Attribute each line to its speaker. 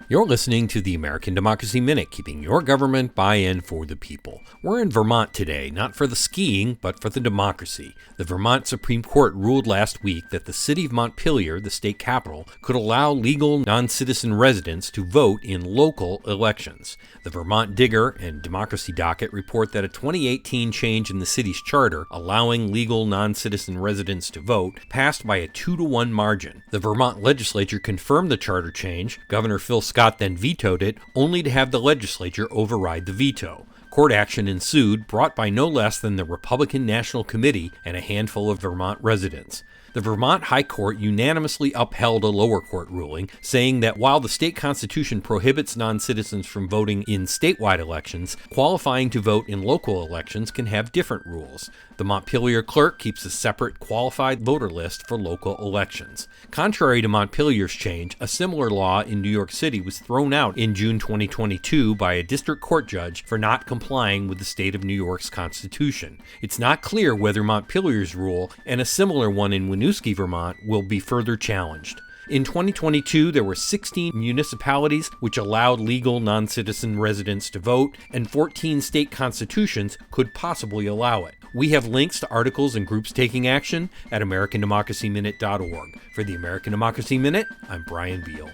Speaker 1: You're listening to the American Democracy Minute, keeping your government buy-in for the people. We're in Vermont today, not for the skiing, but for the democracy. The Vermont Supreme Court ruled last week that the city of Montpelier, the state capital, could allow legal non-citizen residents to vote in local elections. The Vermont Digger and Democracy Docket report that a 2018 change in the city's charter, allowing legal non-citizen residents to vote, passed by a 2-to-1 margin. The Vermont legislature confirmed the charter change. Governor Phil Scott then vetoed it, only to have the legislature override the veto. Court action ensued, brought by no less than the Republican National Committee and a handful of Vermont residents. The Vermont High Court unanimously upheld a lower court ruling, saying that while the state constitution prohibits non-citizens from voting in statewide elections, qualifying to vote in local elections can have different rules. The Montpelier clerk keeps a separate qualified voter list for local elections. Contrary to Montpelier's change, a similar law in New York City was thrown out in June 2022 by a district court judge for not complying with the state of New York's constitution. It's not clear whether Montpelier's rule and a similar one in Winooski, Vermont, will be further challenged. In 2022, there were 16 municipalities which allowed legal non-citizen residents to vote, and 14 state constitutions could possibly allow it. We have links to articles and groups taking action at AmericanDemocracyMinute.org. For the American Democracy Minute, I'm Brian Beal.